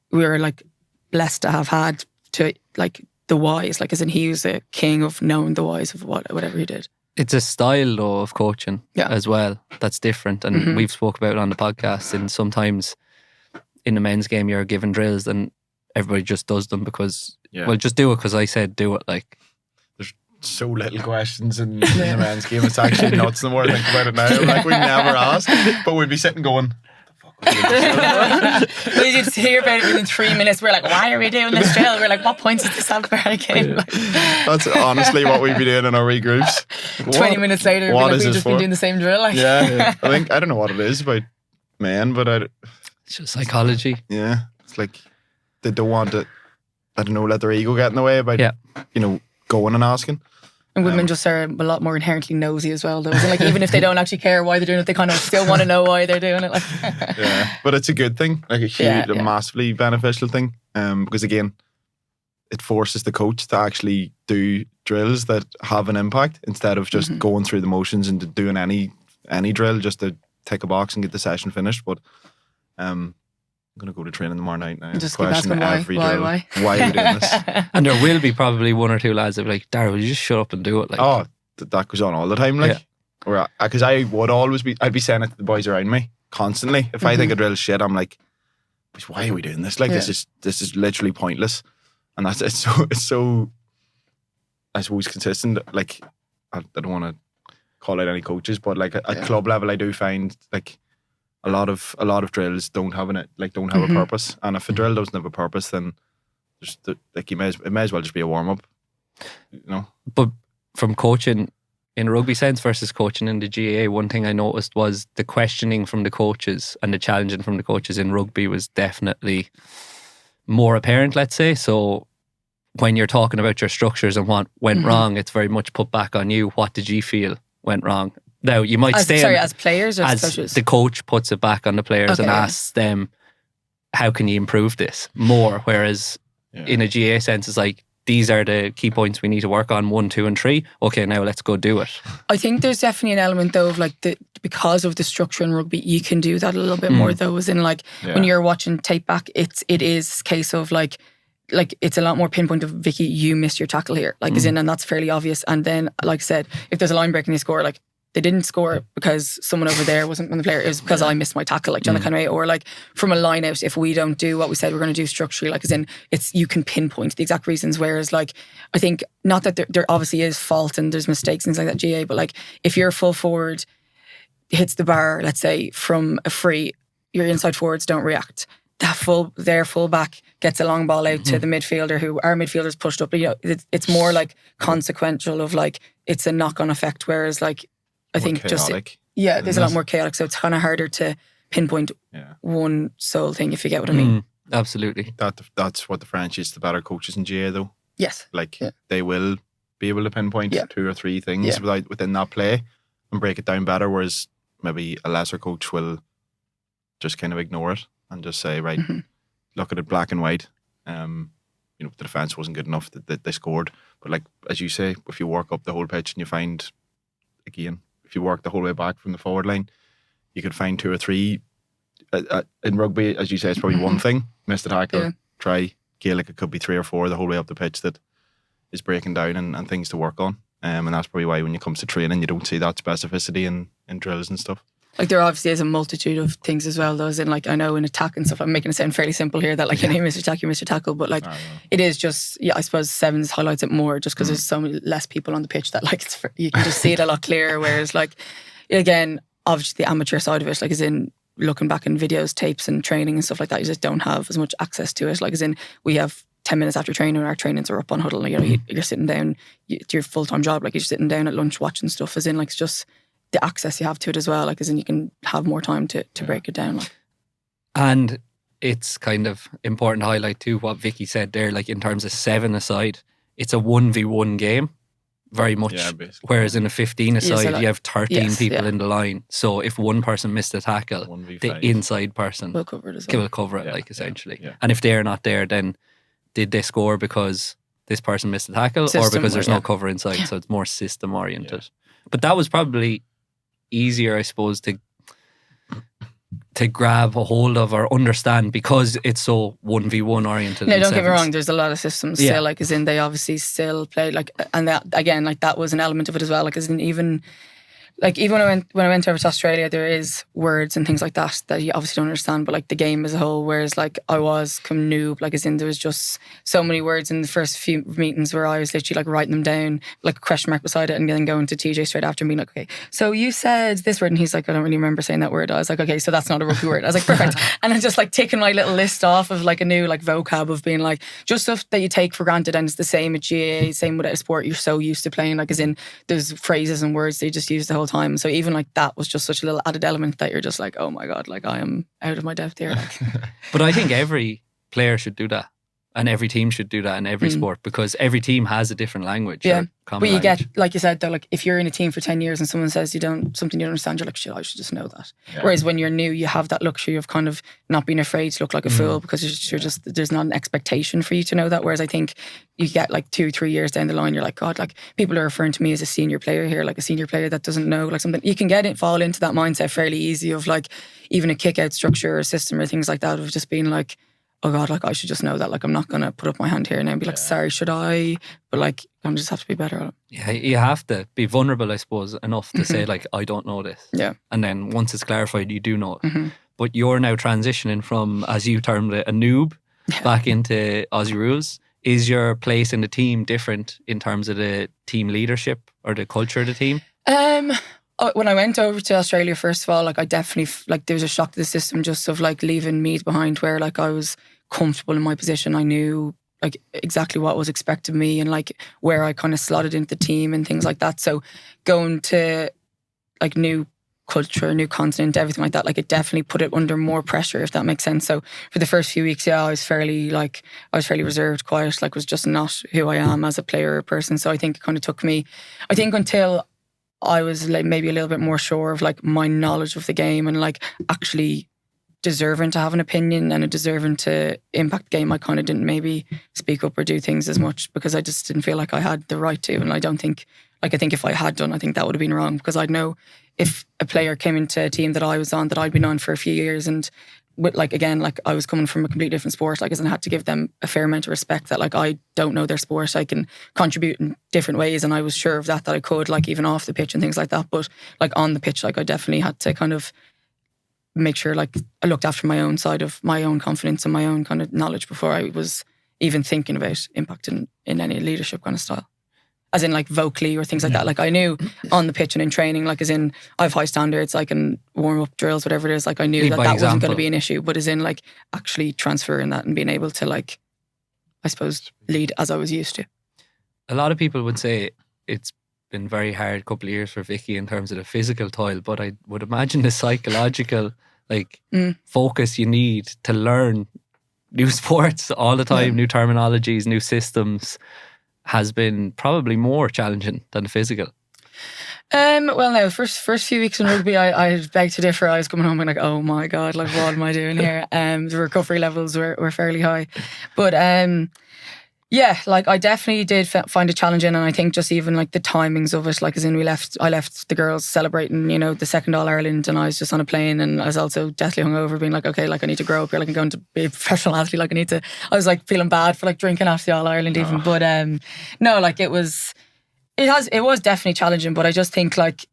we were like blessed to have had to like, the whys, like as in he was a king of knowing the whys of whatever he did. It's a style though of coaching as well that's different, and we've spoke about it on the podcast. And sometimes in the men's game you're given drills and everybody just does them because well, just do it because I said do it. Like there's so little questions in the men's game, it's actually nuts. The more I think about it now, like we never ask, but we'd be sitting going, we did hear about it within 3 minutes. We're like, why are we doing this drill? We're like, what points does this have for our game? That's honestly what we'd be doing in our regroups. 20 minutes later, we'd like, we've just been doing the same drill. Like. Yeah. I don't know what it is about men, but it's just psychology. Yeah, it's like they don't want to, I don't know, let their ego get in the way about you know, going and asking. And women just are a lot more inherently nosy as well, though. So like, even if they don't actually care why they're doing it, they kind of still want to know why they're doing it. Like. Yeah, but it's a good thing, like a huge, a massively beneficial thing. Because again, it forces the coach to actually do drills that have an impact instead of just going through the motions and doing any drill just to tick a box and get the session finished. But I'm going to go to training tomorrow night now. Just keep asking why Why are we doing this? And there will be probably 1 or 2 lads that be like, Darryl, will you just shut up and do it? Like, oh, that goes on all the time. Like, or because I would always be, I'd be saying it to the boys around me constantly. If I think a drill shit, I'm like, why are we doing this? Like, this is literally pointless. And it's so I suppose consistent. Like, I don't want to call out any coaches, but like at club level, I do find like a lot of drills don't have a purpose. And if a drill doesn't have a purpose, then just like it may as well just be a warm up, you know. But from coaching in a rugby sense versus coaching in the GAA, one thing I noticed was the questioning from the coaches and the challenging from the coaches in rugby was definitely more apparent, let's say. So when you're talking about your structures and what went wrong, it's very much put back on you. What did you feel went wrong? Now, you might as players or as coaches? The coach puts it back on the players and asks them, how can you improve this more? Whereas in a GA sense, it's like, these are the key points we need to work on, 1, 2 and 3. Okay, now let's go do it. I think there's definitely an element though of like because of the structure in rugby, you can do that a little bit more though, as in like when you're watching tape back, it is a case of like it's a lot more pinpoint of Vicky, you missed your tackle here. Like as in, and that's fairly obvious. And then like I said, if there's a line break and they score, like they didn't score because someone over there wasn't on the player. It was because I missed my tackle, like John kind of way. Or like from a line out, if we don't do what we said we're going to do structurally, like as in, you can pinpoint the exact reasons. Whereas like, I think not that there obviously is fault and there's mistakes and things like that, GA, but like if your full forward hits the bar, let's say from a free, your inside forwards don't react. Their full back gets a long ball out to the midfielder, who our midfielder's pushed up. But, you know, it's more like consequential of like, it's a knock-on effect. Whereas like, I think chaotic, there's a lot more chaotic. So it's kind of harder to pinpoint one sole thing, if you get what I mean. Absolutely. That's what differentiates the better coaches in GA though. Yes. Like they will be able to pinpoint 2 or 3 things within that play and break it down better, whereas maybe a lesser coach will just kind of ignore it and just say, right, look at it black and white. You know, the defence wasn't good enough that they scored. But like, as you say, if you work up the whole pitch and you find, again, if you work the whole way back from the forward line, you could find 2 or 3 in rugby, as you say, it's probably one thing. Missed a tackle, try. Gaelic, it could be 3 or 4 the whole way up the pitch that is breaking down and things to work on. And that's probably why when it comes to training, you don't see that specificity in drills and stuff. Like there obviously is a multitude of things as well, though. As in, like, I know in attack and stuff, I'm making it sound fairly simple here that, like, you miss your tackle, you miss your tackle, but like it is just, I suppose sevens highlights it more just because there's so many less people on the pitch that, like, you can just see it a lot clearer. Whereas, like, again, obviously the amateur side of it, like, as in looking back in videos, tapes, and training and stuff like that, you just don't have as much access to it. Like, as in, we have 10 minutes after training, our trainings are up on huddle. You know, you're sitting down, it's your full time job. Like, you're sitting down at lunch watching stuff. As in, like, it's just the access you have to it as well, like, as in you can have more time to break it down. Like. And it's kind of important to highlight too what Vicky said there, like in terms of 7 aside, it's a 1v1 game, very much. Whereas in a 15 aside, you have 13 people in the line. So if one person missed a tackle, 1v5. The inside person will cover it as well. Will cover it, like, essentially. Yeah. And if they're not there, then did they score because this person missed a tackle or because there's no cover inside? So it's more system oriented. But that was probably easier, I suppose, to grab a hold of or understand because it's so 1v1 oriented. No, don't get me wrong, there's a lot of systems still, like, as in they obviously still play, like, and that, again, like, that was an element of it as well, like, as in even when I went over to Australia, there is words and things like that you obviously don't understand, but like the game as a whole, whereas like I was come noob, like, as in there was just so many words in the first few meetings where I was literally like writing them down, like a question mark beside it, and then going to TJ straight after and being like, okay, so you said this word, and he's like, I don't really remember saying that word. I was like, okay, so that's not a rugby word. I was like, perfect. And I'm just like taking my little list off of like a new like vocab of being like just stuff that you take for granted, and it's the same at GAA, same with a sport you're so used to playing, like, as in there's phrases and words that you just use the whole time. So even like that was just such a little added element that you're just like, oh my God, like I am out of my depth here. Like. But I think every player should do that, and every team should do that in every sport, because every team has a different language. Yeah, but you get, like you said though, like if you're in a team for 10 years and someone says something you don't understand, you're like, shit, I should just know that. Yeah. Whereas when you're new, you have that luxury of kind of not being afraid to look like a fool, because you're just there's not an expectation for you to know that. Whereas I think you get like 2-3 years down the line, you're like, God, like people are referring to me as a senior player here, like a senior player that doesn't know like something. You can fall into that mindset fairly easy of like even a kick out structure or system or things like that, of just being like, oh God, like I should just know that. Like I'm not going to put up my hand here now and be like, sorry, should I? But like I just have to be better at it. Yeah, you have to be vulnerable, I suppose, enough to say like, I don't know this. Yeah. And then once it's clarified, you do know it. But you're now transitioning from, as you termed it, a noob back into Aussie rules. Is your place in the team different in terms of the team leadership or the culture of the team? When I went over to Australia, first of all, like I definitely, like there was a shock to the system just of like leaving Meath behind, where like I was comfortable in my position. I knew like exactly what was expected of me and like where I kind of slotted into the team and things like that. So going to like new culture, new continent, everything like that, like it definitely put it under more pressure, if that makes sense. So for the first few weeks, I was fairly reserved, quiet, like was just not who I am as a player or person. So I think it kind of took me, I think until I was like maybe a little bit more sure of like my knowledge of the game and like actually deserving to have an opinion and deserving to impact the game, I kind of didn't maybe speak up or do things as much because I just didn't feel like I had the right to. And I don't think, like I think if I had done, I think that would have been wrong, because I'd know if a player came into a team that I was on, that I'd been on for a few years, and with like, again, like I was coming from a completely different sport, like, I had to give them a fair amount of respect that like I don't know their sport, I can contribute in different ways, and I was sure of that I could, like even off the pitch and things like that. But like on the pitch, like I definitely had to kind of make sure like I looked after my own side of my own confidence and my own kind of knowledge before I was even thinking about impacting in any leadership kind of style. As in like vocally or things like that. Like I knew on the pitch and in training, like as in I have high standards, I can warm up drills, whatever it is. Like I knew that wasn't going to be an issue, but as in like actually transferring that and being able to like, I suppose, lead as I was used to. A lot of people would say it's been very hard couple of years for Vicky in terms of the physical toil, but I would imagine the psychological focus you need to learn new sports all the time, new terminologies, new systems, has been probably more challenging than the physical. Well, now first few weeks in rugby, I beg to differ. I was coming home and like, oh my God, like what am I doing here? The recovery levels were fairly high, but Yeah, like I definitely did find it challenging, and I think just even like the timings of it, like as in I left the girls celebrating, you know, the second All Ireland, and I was just on a plane, and I was also deathly hungover, being like, okay, like I need to grow up here, like I'm going to be a professional athlete, like I was like feeling bad for like drinking after the All Ireland even, but no, like it was definitely challenging, but I just think like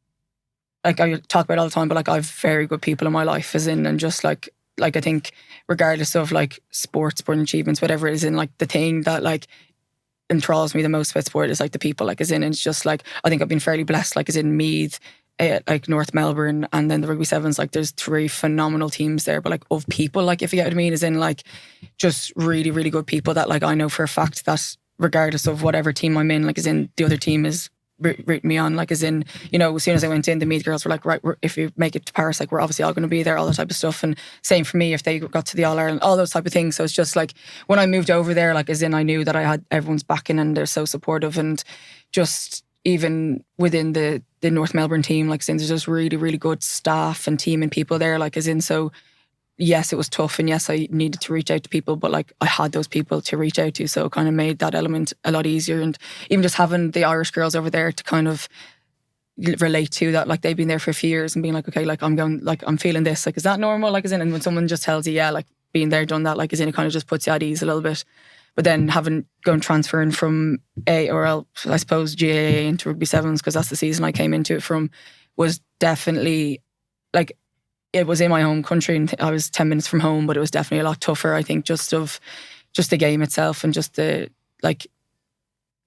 I talk about it all the time, but like I've very good people in my life, as in, and just like I think regardless of like sporting achievements, whatever it is, in like the thing that like enthralls me the most about sport is like the people, like as in, and it's just like I think I've been fairly blessed, like as in Meath, like North Melbourne, and then the Rugby Sevens, like there's 3 phenomenal teams there, but like of people, like if you get what I mean, as in like just really, really good people that like I know for a fact that regardless of whatever team I'm in, like as in the other team is rooting me on, like as in, you know, as soon as I went in, the Meath girls were like, right, if you make it to Paris, like we're obviously all going to be there, all that type of stuff. And same for me if they got to the All Ireland, all those type of things. So it's just like when I moved over there, like as in I knew that I had everyone's backing and they're so supportive, and just even within the North Melbourne team, like as in there's just really, really good staff and team and people there, like as in, so yes, it was tough, and yes, I needed to reach out to people, but like I had those people to reach out to, so it kind of made that element a lot easier. And even just having the Irish girls over there to kind of relate to that, like they've been there for a few years and being like, okay, like I'm going, like I'm feeling this, like is that normal, like as in, and when someone just tells you, yeah, like being there, done that, like as in, it kind of just puts you at ease a little bit. But then transferring from I suppose GAA into Rugby Sevens, because that's the season I came into it from, was definitely like, it was in my home country and I was 10 minutes from home, but it was definitely a lot tougher, I think, just the game itself, and just the like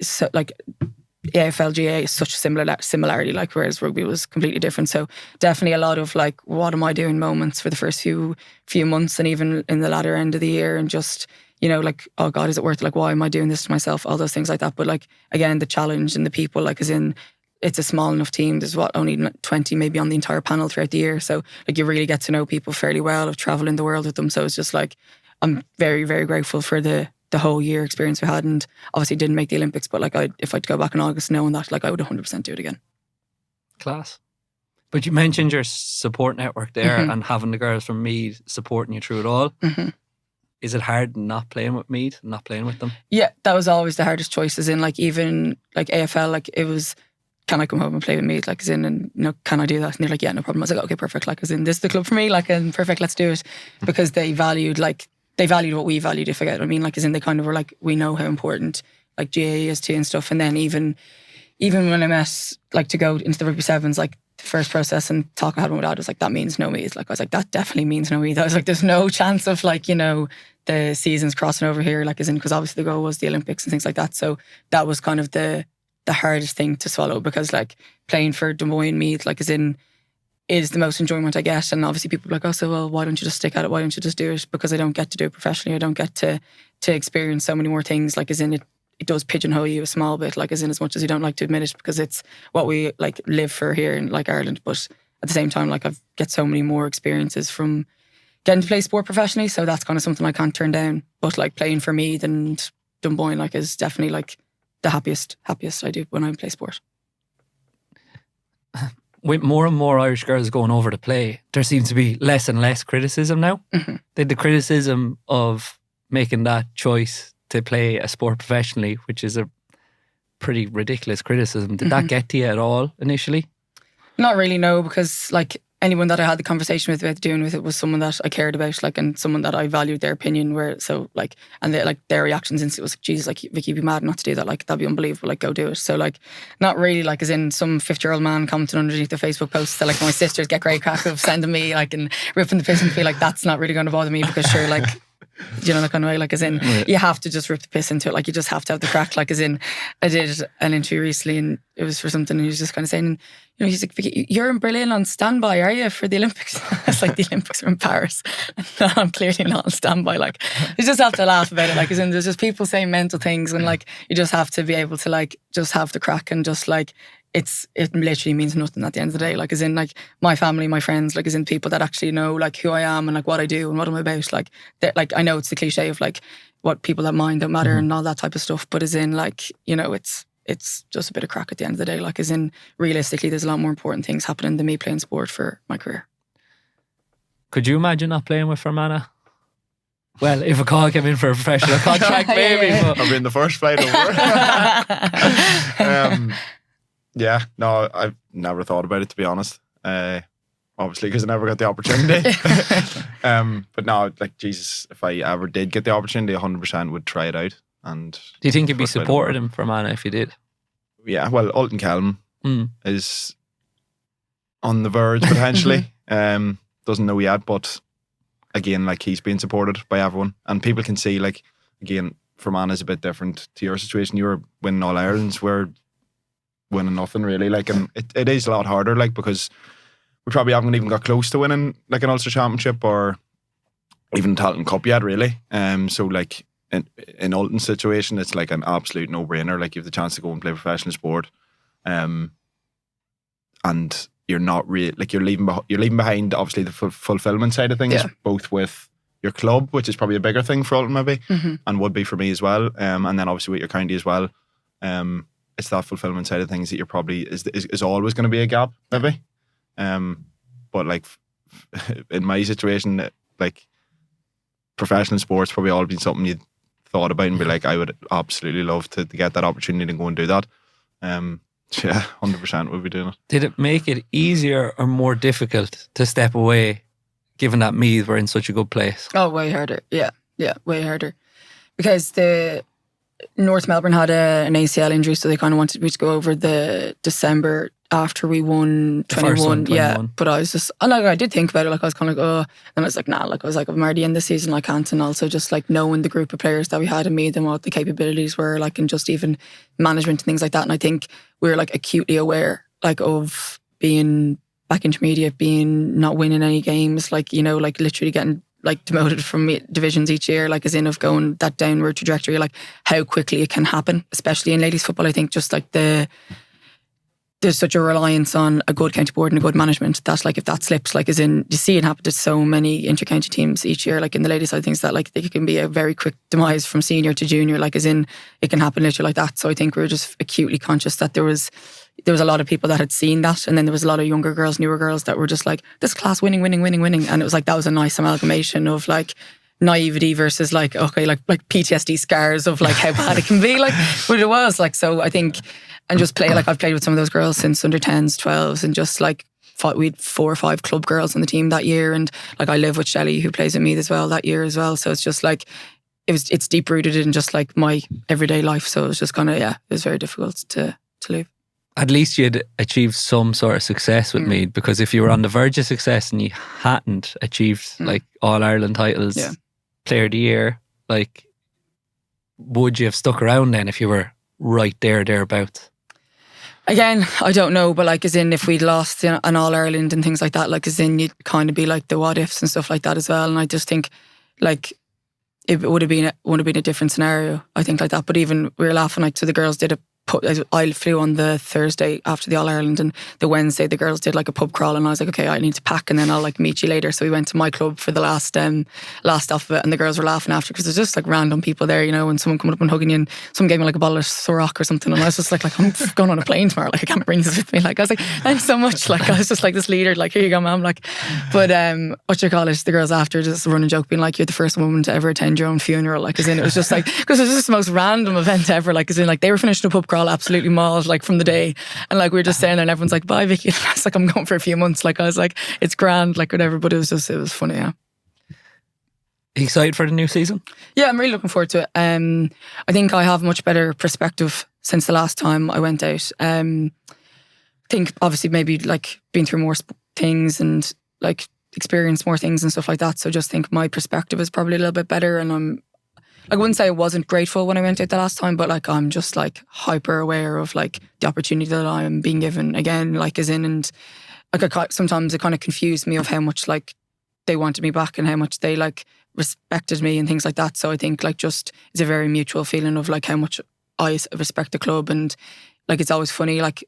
AFL GAA is such a similarity, like whereas rugby was completely different. So definitely a lot of like, what am I doing moments for the first few months, and even in the latter end of the year, and just, you know, like, oh God, is it worth it? Like, why am I doing this to myself? All those things like that. But like, again, the challenge and the people, like as in, it's a small enough team. There's only 20 maybe on the entire panel throughout the year. So like you really get to know people fairly well. I've travelled in the world with them. So it's just like, I'm very, very grateful for the whole year experience we had, and obviously didn't make the Olympics, but like if I'd go back in August knowing that, like I would 100% do it again. Class. But you mentioned your support network there, and having the girls from Meath supporting you through it all. Is it hard not playing with Meath, not playing with them? Yeah, that was always the hardest choices. In like even like AFL, like it was, can I come home and play with Meath, like as in, and you know, can I do that? And they're like, yeah, no problem. I was like, okay, perfect, like as in, this is the club for me, like, and perfect, let's do it. Because they valued what we valued, if I get what I mean, like as in, they kind of were like, we know how important like GAA is to and stuff. And then even when I met, like to go into the Rugby Sevens, like the first process and talking I had with my dad was like, that means no Meath. Like I was like, that definitely means no Meath. I was like, there's no chance of like, you know, the seasons crossing over here, like as in, because obviously the goal was the Olympics and things like that. So that was kind of the hardest thing to swallow, because like playing for Des Moines Meath, like as in, is the most enjoyment I get. And obviously people are like, oh, so well, why don't you just stick at it? Why don't you just do it? Because I don't get to do it professionally. I don't get to experience so many more things, like as in, it does pigeonhole you a small bit, like as in, as much as you don't like to admit it, because it's what we like live for here in like Ireland. But at the same time, like I've get so many more experiences from getting to play sport professionally, so that's kind of something I can't turn down. But like playing for Meath and Dunboyne, like is definitely like the happiest I do when I play sport. With more and more Irish girls going over to play, there seems to be less and less criticism now. The criticism of making that choice to play a sport professionally, which is a pretty ridiculous criticism. Did that get to you at all initially? Not really, no, because like anyone that I had the conversation with about doing with it was someone that I cared about, like, and someone that I valued their opinion. Where so like, and they, like their reactions instantly was like, Jesus, like Vicky, you'd be mad not to do that. Like that'd be unbelievable. Like go do it. So like, not really, like as in some 50-year-old man commenting underneath the Facebook posts that like my sisters get great crack of sending me like and ripping the piss and feel like that's not really going to bother me, because sure, like, you know, that kind of way, like as in, you have to just rip the piss into it, like you just have to have the crack. Like as in, I did an interview recently and it was for something, and he was just kind of saying, you know, he's like, Vicky, you're in Berlin on standby, are you, for the Olympics? It's like, the Olympics are in Paris. No, I'm clearly not on standby. Like, you just have to laugh about it. Like, as in, there's just people saying mental things, and like, you just have to be able to like, just have the crack, and just like, it literally means nothing at the end of the day. Like, as in, like, my family, my friends, like, as in people that actually know like who I am and like what I do and what I'm about. Like, like, I know it's the cliche of like, what people that mind don't matter and all that type of stuff. But as in, like, you know, it's just a bit of crack at the end of the day. Like, as in, realistically, there's a lot more important things happening than me playing sport for my career. Could you imagine not playing with Fermanagh? Well, if a call came in for a professional contract, maybe. But I'll be in the first flight over. Yeah, no, I've never thought about it, to be honest. Obviously, because I never got the opportunity. But no, like, Jesus, if I ever did get the opportunity, 100% would try it out. And do you think you'd be first flight supported over. him for Anna if you did? Yeah, well, Alton Kelm is on the verge potentially. Doesn't know yet, but again, like, he's being supported by everyone, and people can see, like, again, Fermanagh is a bit different to your situation. You were winning All Irelands, we're winning nothing really, like, and it is a lot harder, like, because we probably haven't even got close to winning like an Ulster Championship or even Talton Cup yet, really. So, like, in Alton's situation, it's like an absolute no-brainer. Like, you have the chance to go and play professional sport, and you're not really, like, you're leaving behind obviously the fulfillment side of things, both with your club, which is probably a bigger thing for Alton maybe, and would be for me as well, and then obviously with your county as well. It's that fulfillment side of things that you're probably is always going to be a gap maybe, but like in my situation, like, professional sports probably all been something you'd thought about and be like, I would absolutely love to get that opportunity to go and do that. Yeah, 100% would be doing it. Did it make it easier or more difficult to step away, given that Meath were in such a good place? Oh, way harder. Yeah, way harder. Because the North Melbourne had an ACL injury, so they kind of wanted me to go over the December after we won 21. Yeah, but I was just, and like, I did think about it, like, I was kind of like, oh, and I was like, nah, like, I was like, I'm already in this season, I can't. And also just like knowing the group of players that we had in Meath and what the capabilities were, like, and just even management and things like that. And I think we were like acutely aware, like, of being back intermediate, being not winning any games, like, you know, like literally getting like demoted from divisions each year, like, as in of going that downward trajectory, like how quickly it can happen, especially in ladies football. I think just like there's such a reliance on a good county board and a good management that, like, if that slips, like, as in, you see it happen to so many inter-county teams each year, like in the ladies side of things, that like it can be a very quick demise from senior to junior, like, as in it can happen literally like that. So I think we were just acutely conscious that there was a lot of people that had seen that, and then there was a lot of younger girls, newer girls that were just like, this class winning, and it was like, that was a nice amalgamation of like naivety versus like, okay, like PTSD scars of like how bad it can be, like, but it was like, so I think, and just play, like, I've played with some of those girls since under 10s, 12s, and just like we had 4 or 5 club girls on the team that year, and like I live with Shelley, who plays with me as well that year as well, so it's just like it's deep rooted in just like my everyday life, so it was just kind of, it was very difficult to leave. At least you'd achieved some sort of success with Meath, because if you were on the verge of success and you hadn't achieved like All Ireland titles, Player of the Year, like, would you have stuck around then if you were right thereabouts? Again, I don't know, but like, as in, if we'd lost an All Ireland and things like that, like, as in, you'd kind of be like the what ifs and stuff like that as well. And I just think, like, it would have been a different scenario, I think, like that. But even we were laughing, like, so the girls did I flew on the Thursday after the All Ireland, and the Wednesday the girls did like a pub crawl, and I was like, okay, I need to pack, and then I'll like meet you later. So we went to my club for the last stuff of it, and the girls were laughing after, because there's just like random people there, you know, and someone coming up and hugging you, and someone gave me like a bottle of Ciroc or something, and I was just like I'm going on a plane tomorrow, like I can't bring this with me, like I was like, thanks so much, like I was just like this leader, like, here you go, ma'am, like, but the girls after just running joke being like, you're the first woman to ever attend your own funeral, like, as in, it was just like, because it was just the most random event ever, like, as in, like, they were finishing a pub crawl absolutely mauled, like, from the day, and like we were just saying there, and everyone's like, bye Vicky, and I was like, I'm going for a few months, like, I was like, it's grand, like, whatever, but it was funny. Are you excited for the new season? Yeah, I'm really looking forward to it. I think I have much better perspective since the last time I went out. I think obviously maybe like been through more things and like experienced more things and stuff like that, so just think my perspective is probably a little bit better, and I wouldn't say I wasn't grateful when I went out the last time, but like I'm just like hyper aware of like the opportunity that I'm being given again, like, as in, and like sometimes it kind of confused me of how much like they wanted me back and how much they like respected me and things like that. So I think like just it's a very mutual feeling of like how much I respect the club, and like it's always funny, like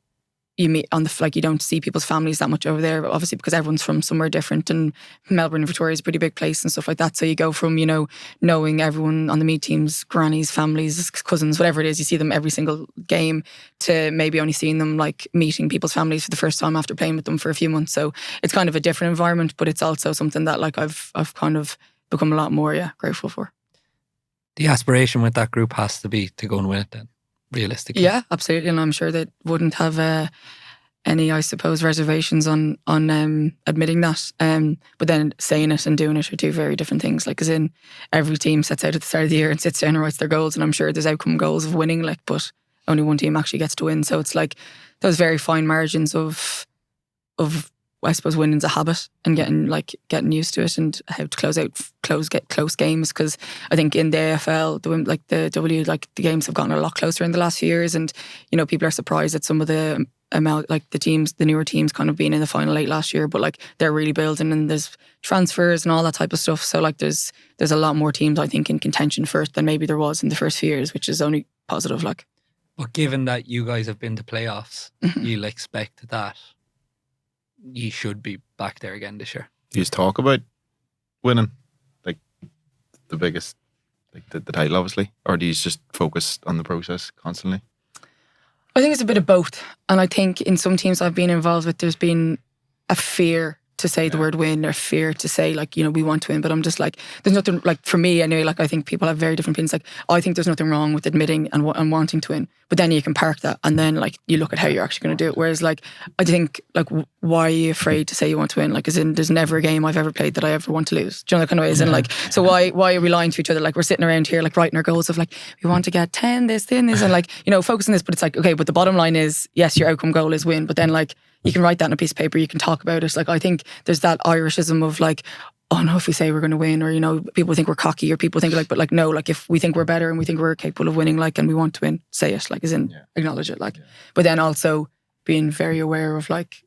you meet on you don't see people's families that much over there, obviously, because everyone's from somewhere different, and Melbourne and Victoria is a pretty big place and stuff like that. So you go from, you know, knowing everyone on the Meath teams, grannies, families, cousins, whatever it is, you see them every single game, to maybe only seeing them, like, meeting people's families for the first time after playing with them for a few months. So it's kind of a different environment, but it's also something that like I've kind of become a lot more grateful for. The aspiration with that group has to be to go and win it then, realistically. Yeah, absolutely. And I'm sure they wouldn't have any, I suppose, reservations on admitting that. But then saying it and doing it are two very different things. Like, as in, every team sets out at the start of the year and sits down and writes their goals. And I'm sure there's outcome goals of winning, like, but only one team actually gets to win. So it's like those very fine margins of I suppose winning's a habit and getting used to it and how to get close games. Because I think in the AFL, the games have gotten a lot closer in the last few years, and you know, people are surprised at some of the amount, like the newer teams kind of being in the final 8 last year, but like they're really building, and there's transfers and all that type of stuff. So like there's a lot more teams, I think, in contention for it than maybe there was in the first few years, which is only positive. Like, but given that you guys have been to playoffs, you'll expect that you should be back there again this year. Do you talk about winning, like the biggest, like the title, obviously, or do you just focus on the process constantly? I think it's a bit of both. And I think in some teams I've been involved with, there's been a fear to say the word win, or fear to say, like, you know, we want to win. But I'm just like, there's nothing, like, for me anyway, like, I think people have very different opinions. Like, I think there's nothing wrong with admitting and wanting to win. But then you can park that and then, like, you look at how you're actually going to do it. Whereas, like, I think, like, why are you afraid to say you want to win? Like, as in, there's never a game I've ever played that I ever want to lose. Do you know that kind of way? As in, like, so why are we lying to each other? Like, we're sitting around here, like, writing our goals of, like, we want to get 10, this, and like, you know, focus on this. But it's like, okay, but the bottom line is, yes, your outcome goal is win. But then, like, you can write that on a piece of paper, you can talk about it. Like, I think there's that Irishism of like, oh no, if we say we're going to win, or, you know, people think we're cocky, or people think like, but like, no, like, if we think we're better and we think we're capable of winning, like, and we want to win, say it, like, as in, acknowledge it, like. But then also being very aware of like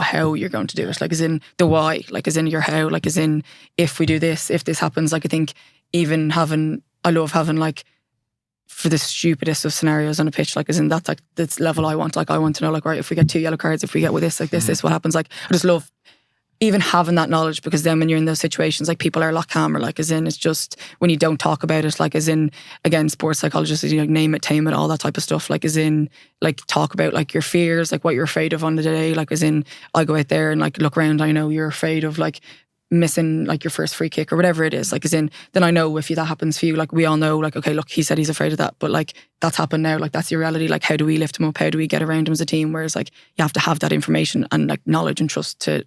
how you're going to do it, like, as in the why, like, as in your how, like, as in, if we do this, if this happens. Like, I think even I love having, like, for the stupidest of scenarios on a pitch, like, as in, that's like this level I want. Like, I want to know, like, right, if we get 2 yellow cards, if we get with this, like this what happens? Like, I just love even having that knowledge, because then when you're in those situations, like, people are a lot calmer. Like, as in, it's just when you don't talk about it, like, as in, again, sports psychologists, you know, name it, tame it, all that type of stuff. Like, as in, like, talk about like your fears, like what you're afraid of on the day. Like, as in, I go out there and like look around, I know you're afraid of like missing like your first free kick or whatever it is. Like, as in, then I know if that happens for you, like, we all know, like, okay, look, he said he's afraid of that, but like, that's happened now, like, that's your reality. Like, how do we lift him up? How do we get around him as a team? Whereas, like, you have to have that information and like knowledge and trust to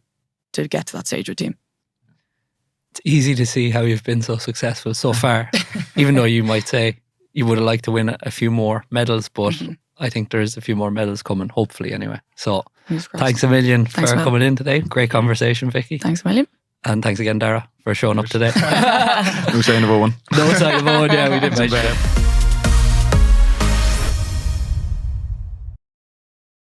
get to that stage of a team. It's easy to see how you've been so successful so far, even though you might say you would have liked to win a few more medals, but I think there's a few more medals coming, hopefully, anyway. So thanks a million for coming in today. Great conversation, Vicky. Thanks a million. And thanks again, Dara, for showing up today. No sign of a one. No sign of a one, yeah, we didn't mention it.